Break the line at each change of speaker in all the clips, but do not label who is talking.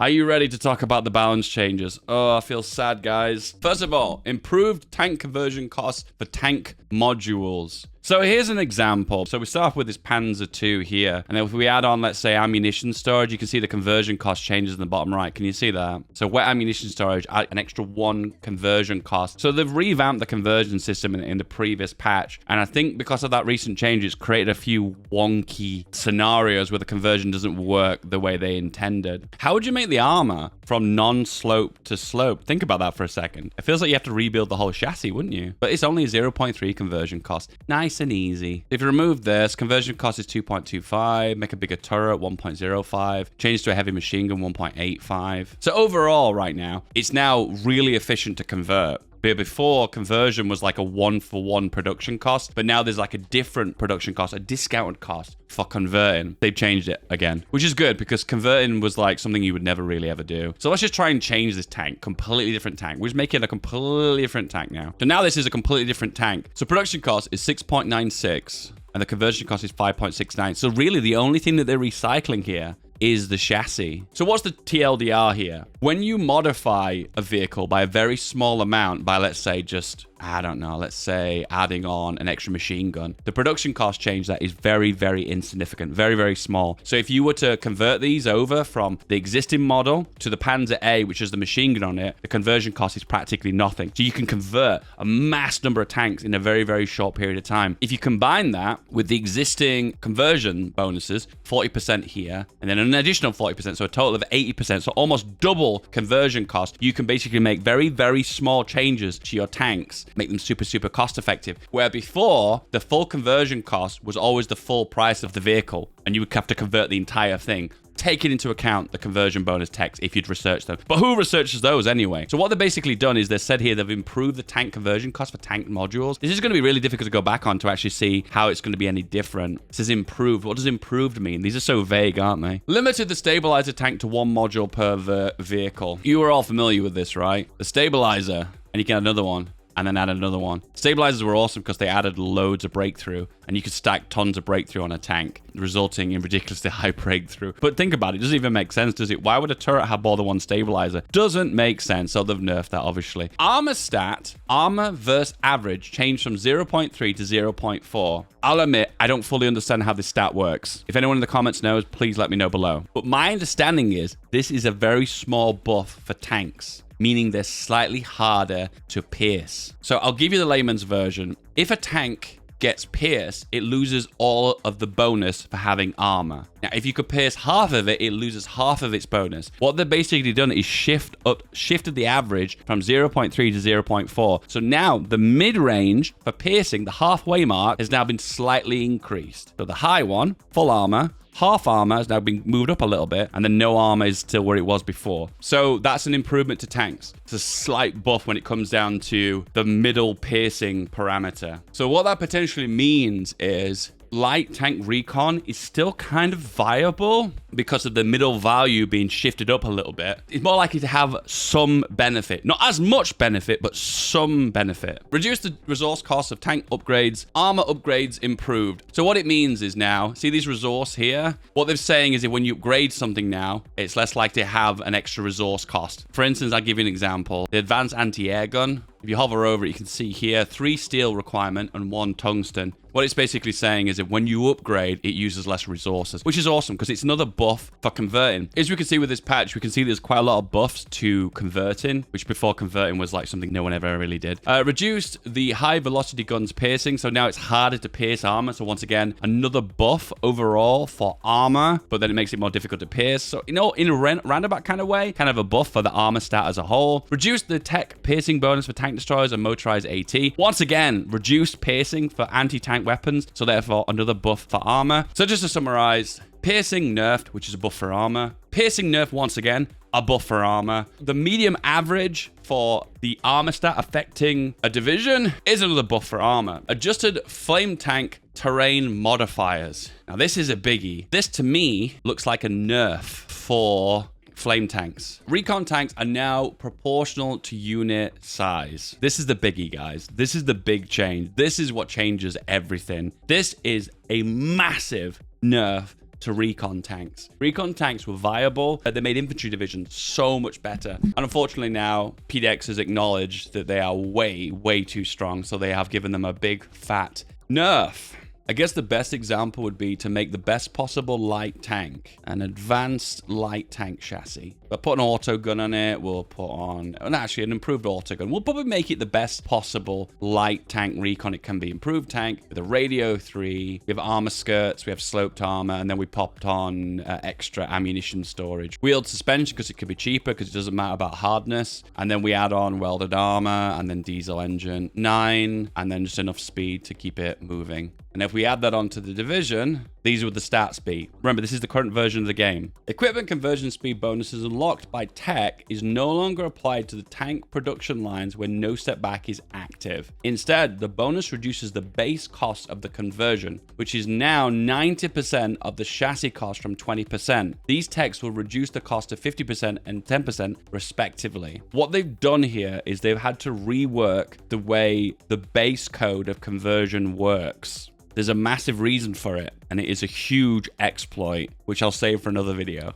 Are you ready to talk about the balance changes? Oh, I feel sad, guys. First of all, improved tank conversion costs for tank modules. So here's an example. So we start off with this Panzer II here. And then if we add on, let's say, ammunition storage, you can see the conversion cost changes in the bottom right. Can you see that? So wet ammunition storage, add an extra 1 conversion cost. So they've revamped the conversion system in the previous patch. And I think because of that recent change, it's created a few wonky scenarios where the conversion doesn't work the way they intended. How would you make the armor from non-slope to slope? Think about that for a second. It feels like you have to rebuild the whole chassis, wouldn't you? But it's only a 0.3 conversion cost. Nice and easy. If you remove this, conversion cost is 2.25, make a bigger turret, 1.05, change to a heavy machine gun, 1.85. So overall right now, it's now really efficient to convert. Before, conversion was like a 1-for-1 production cost, but now there's like a different production cost, a discounted cost for converting. They've changed it again, which is good because converting was like something you would never really ever do. So let's just try and change this tank, completely different tank. We're just making it a completely different tank now. So now this is a completely different tank. So production cost is 6.96 and the conversion cost is 5.69. So really the only thing that they're recycling here is the chassis. So what's the TLDR here? When you modify a vehicle by a very small amount, by let's say just, I don't know, let's say adding on an extra machine gun, the production cost change that is very, very insignificant, very, very small. So if you were to convert these over from the existing model to the Panzer A, which is the machine gun on it, the conversion cost is practically nothing. So you can convert a mass number of tanks in a very, very short period of time. If you combine that with the existing conversion bonuses, 40% here, and then an additional 40%, so a total of 80%, so almost double conversion cost, you can basically make very, very small changes to your tanks, make them super, super cost effective. Where before, the full conversion cost was always the full price of the vehicle, and you would have to convert the entire thing, taking into account the conversion bonus techs if you'd research them. But who researches those anyway? So what they've basically done is they said here they've improved the tank conversion cost for tank modules. This is going to be really difficult to go back on to actually see how it's going to be any different. It says improved. What does improved mean? These are so vague, aren't they? Limited the stabilizer tank to 1 module per vehicle. You are all familiar with this, right? The stabilizer, and you can add another one, and then add another one. Stabilizers were awesome because they added loads of breakthrough, and you could stack tons of breakthrough on a tank, resulting in ridiculously high breakthrough. But think about it, it doesn't even make sense, does it? Why would a turret have more than 1 stabilizer? Doesn't make sense, so they've nerfed that, obviously. Armor stat, armor versus average, changed from 0.3 to 0.4. I'll admit, I don't fully understand how this stat works. If anyone in the comments knows, please let me know below. But my understanding is, this is a very small buff for tanks, meaning they're slightly harder to pierce. So I'll give you the layman's version. If a tank gets pierced, it loses all of the bonus for having armor. Now, if you could pierce half of it, it loses half of its bonus. What they've basically done is shifted the average from 0.3 to 0.4. So now the mid-range for piercing, the halfway mark, has now been slightly increased. So the high one, full armor, half armor has now been moved up a little bit, and then no armor is still where it was before. So that's an improvement to tanks. It's a slight buff when it comes down to the middle piercing parameter. So what that potentially means is light tank recon is still kind of viable because of the middle value being shifted up a little bit. It's more likely to have some benefit. Not as much benefit, but some benefit. Reduce the resource cost of tank upgrades. Armor upgrades improved. So what it means is now, see these resource here? What they're saying is that when you upgrade something now, it's less likely to have an extra resource cost. For instance, I'll give you an example. The advanced anti-air gun. If you hover over it, you can see here 3 steel requirement and 1 tungsten. What it's basically saying is that when you upgrade, it uses less resources, which is awesome because it's another buff for converting. As we can see with this patch, we can see there's quite a lot of buffs to converting, which before converting was like something no one ever really did. Reduced the high velocity guns piercing, so now it's harder to pierce armor. So once again, another buff overall for armor, but then it makes it more difficult to pierce. So, you know, in a roundabout kind of way, kind of a buff for the armor stat as a whole. Reduced the tech piercing bonus for tank destroyers and motorized AT. Once again, reduced piercing for anti-tank weapons, so therefore another buff for armor. So just to summarize, piercing nerfed, which is a buff for armor. Piercing nerfed once again, a buff for armor. The medium average for the armor stat affecting a division is another buff for armor. Adjusted flame tank terrain modifiers. Now this is a biggie. This to me looks like a nerf for flame tanks. Recon tanks are now proportional to unit size. This is the biggie, guys. This is the big change. This is what changes everything. This is a massive nerf to recon tanks. Recon tanks were viable, but they made infantry divisions so much better. And unfortunately now, PDX has acknowledged that they are way, way too strong. So they have given them a big fat nerf. I guess the best example would be to make the best possible light tank, an advanced light tank chassis. We'll put an auto gun on it. We'll put on, and actually an improved auto gun. We'll probably make it the best possible light tank recon it can be. Improved tank with a radio 3. We have armor skirts. We have sloped armor. And then we popped on extra ammunition storage. Wheeled suspension because it could be cheaper because it doesn't matter about hardness. And then we add on welded armor and then diesel engine 9 and then just enough speed to keep it moving. And if we add that onto the division, these would the stats be. Remember, this is the current version of the game. Equipment conversion speed bonuses unlocked by tech is no longer applied to the tank production lines when no step back is active. Instead, the bonus reduces the base cost of the conversion, which is now 90% of the chassis cost from 20%. These techs will reduce the cost to 50% and 10% respectively. What they've done here is they've had to rework the way the base code of conversion works. There's a massive reason for it, and it is a huge exploit, which I'll save for another video.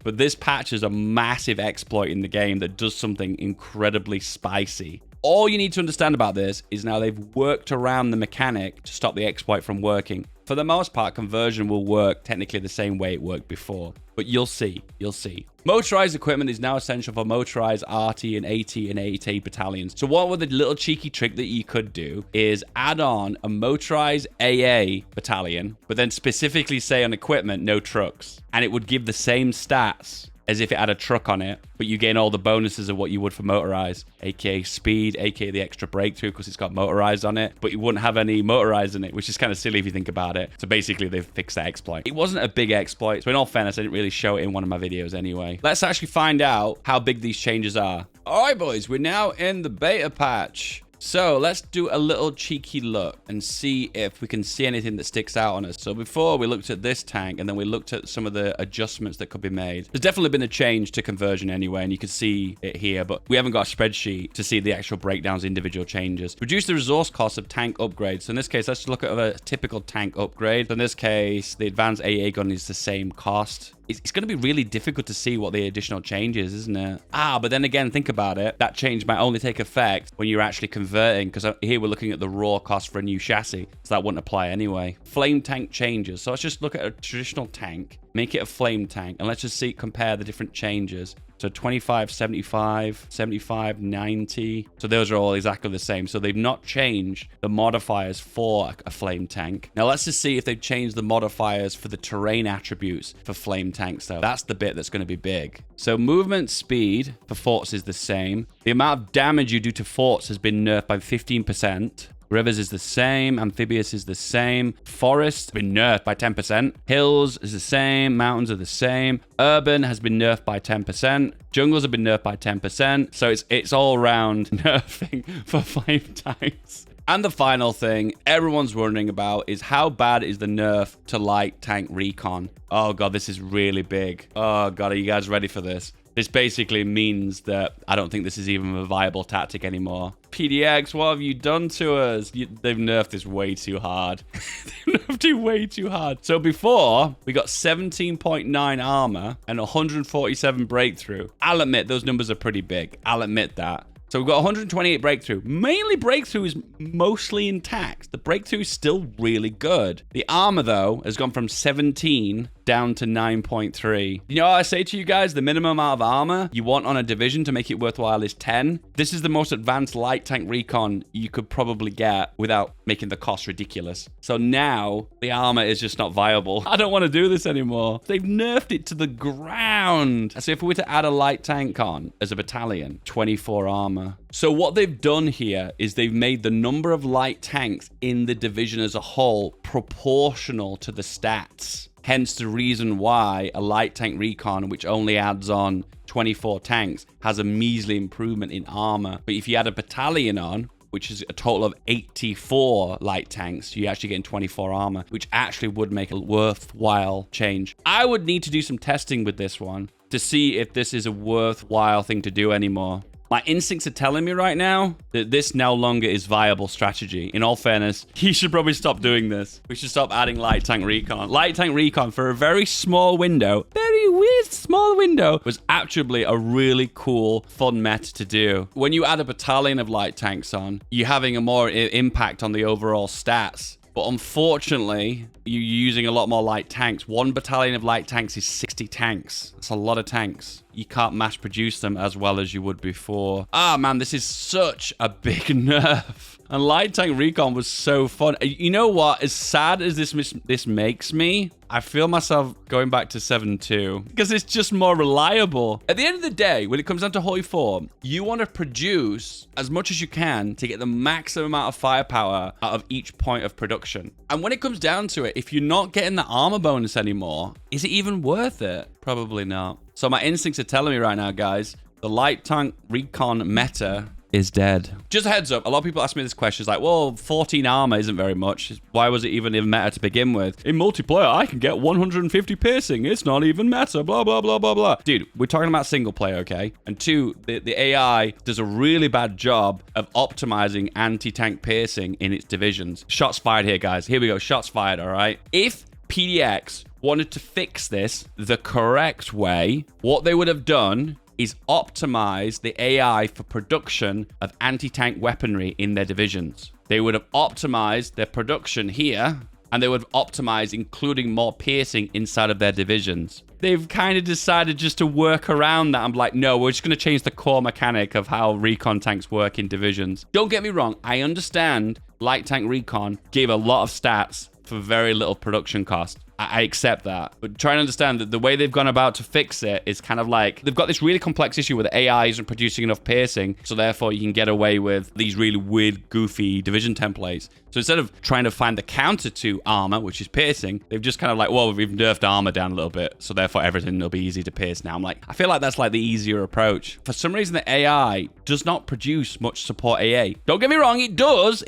But this patch is a massive exploit in the game that does something incredibly spicy. All you need to understand about this is now they've worked around the mechanic to stop the exploit from working. For the most part, conversion will work technically the same way it worked before. But you'll see. You'll see. Motorized equipment is now essential for motorized RT and AT and AT battalions. So what would the little cheeky trick that you could do is add on a motorized AA battalion, but then specifically say on equipment, no trucks. And it would give the same stats as if it had a truck on it, but you gain all the bonuses of what you would for motorized, aka speed, aka the extra breakthrough because it's got motorized on it, but you wouldn't have any motorized in it, which is kind of silly if you think about it. So basically they've fixed that exploit. It wasn't a big exploit, so in all fairness, I didn't really show it in one of my videos anyway. Let's actually find out how big these changes are. All right, boys, we're now in the beta patch. So let's do a little cheeky look and see if we can see anything that sticks out on us. So before we looked at this tank and then we looked at some of the adjustments that could be made. There's definitely been a change to conversion anyway, and you can see it here, but we haven't got a spreadsheet to see the actual breakdowns, individual changes. Reduce the resource cost of tank upgrades. So in this case, let's look at a typical tank upgrade. So in this case, the advanced AA gun is the same cost. It's going to be really difficult to see what the additional change is, isn't it? But then again, think about it. That change might only take effect when you're actually converting, because here we're looking at the raw cost for a new chassis, so that wouldn't apply anyway. Flame tank changes. So let's just look at a traditional tank, make it a flame tank, and let's just compare the different changes. So 25, 75, 75, 90. So those are all exactly the same. So they've not changed the modifiers for a flame tank. Now let's just see if they've changed the modifiers for the terrain attributes for flame tanks though. That's the bit that's going to be big. So movement speed for forts is the same. The amount of damage you do to forts has been nerfed by 15%. Rivers is the same. Amphibious is the same. Forest has been nerfed by 10%. Hills is the same. Mountains are the same. Urban has been nerfed by 10%. Jungles have been nerfed by 10%. So it's all around nerfing for flame tanks. And the final thing everyone's wondering about is how bad is the nerf to light tank recon? Oh god, this is really big. Oh god, are you guys ready for this? This basically means that I don't think this is even a viable tactic anymore. PDX, what have you done to us? They've nerfed this way too hard. They've nerfed it way too hard. So before, we got 17.9 armor and 147 breakthrough. I'll admit, those numbers are pretty big. I'll admit that. So we've got 128 breakthrough. Mainly breakthrough is mostly intact. The breakthrough is still really good. The armor, though, has gone from 17 down to 9.3. You know what I say to you guys? The minimum amount of armor you want on a division to make it worthwhile is 10. This is the most advanced light tank recon you could probably get without making the cost ridiculous. So now the armor is just not viable. I don't want to do this anymore. They've nerfed it to the ground. So if we were to add a light tank on as a battalion, 24 armor. So what they've done here is they've made the number of light tanks in the division as a whole proportional to the stats. Hence the reason why a light tank recon, which only adds on 24 tanks, has a measly improvement in armor. But if you add a battalion on, which is a total of 84 light tanks, you actually get 24 armor, which actually would make a worthwhile change. I would need to do some testing with this one to see if this is a worthwhile thing to do anymore. My instincts are telling me right now that this no longer is viable strategy. In all fairness, he should probably stop doing this. We should stop adding light tank recon. Light tank recon for a very small window, very weird small window, was actually a really cool, fun meta to do. When you add a battalion of light tanks on, you're having a more impact on the overall stats. But unfortunately, you're using a lot more light tanks. One battalion of light tanks is 60 tanks. That's a lot of tanks. You can't mass produce them as well as you would before. Ah, man, this is such a big nerf. And light tank recon was so fun. You know what? As sad as this makes me, I feel myself going back to 7.2 because it's just more reliable. At the end of the day, when it comes down to Hoi4, you want to produce as much as you can to get the maximum amount of firepower out of each point of production. And when it comes down to it, if you're not getting the armor bonus anymore, is it even worth it? Probably not. So my instincts are telling me right now, guys, the light tank recon meta is dead. Just a heads up, a lot of people ask me this question. It's like, well, 14 armor isn't very much. Why was it even meta to begin with? In multiplayer, I can get 150 piercing. It's not even meta, blah, blah, blah, blah, blah. Dude, we're talking about single player, okay? And two, the AI does a really bad job of optimizing anti-tank piercing in its divisions. Shots fired here, guys. Here we go, shots fired, all right? If PDX wanted to fix this the correct way, what they would have done is optimize the AI for production of anti-tank weaponry in their divisions. They would have optimized their production here, and they would have optimized including more piercing inside of their divisions. They've kind of decided just to work around that. I'm like, no, we're just going to change the core mechanic of how recon tanks work in divisions. Don't get me wrong. I understand light tank recon gave a lot of stats for very little production cost. I accept that. But try and understand that the way they've gone about to fix it is kind of like, they've got this really complex issue where the AI isn't producing enough piercing, so therefore you can get away with these really weird, goofy division templates. So instead of trying to find the counter to armor, which is piercing, they've just kind of like, well, we've nerfed armor down a little bit, so therefore everything will be easy to pierce now. I'm like, I feel like that's like the easier approach. For some reason, the AI does not produce much support AA. Don't get me wrong, it does,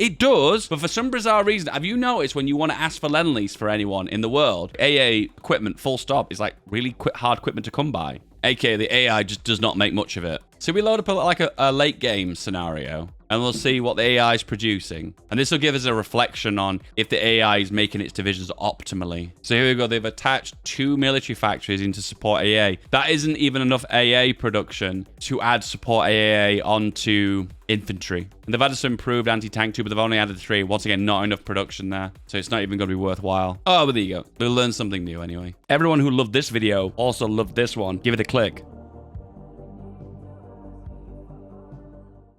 but for some bizarre reason, have you noticed when you want to ask for Lend-Lease for anyone in the world, AA equipment, full stop, is like really hard equipment to come by. AKA the AI just does not make much of it. So we load up like a late game scenario, and we'll see what the AI is producing. And this will give us a reflection on if the AI is making its divisions optimally. So here we go. They've attached 2 military factories into support AA. That isn't even enough AA production to add support AA onto infantry. And they've added some improved anti-tank too, but they've only added 3. Once again, not enough production there. So it's not even going to be worthwhile. Oh, but there you go. We'll learn something new anyway. Everyone who loved this video also loved this one. Give it a click.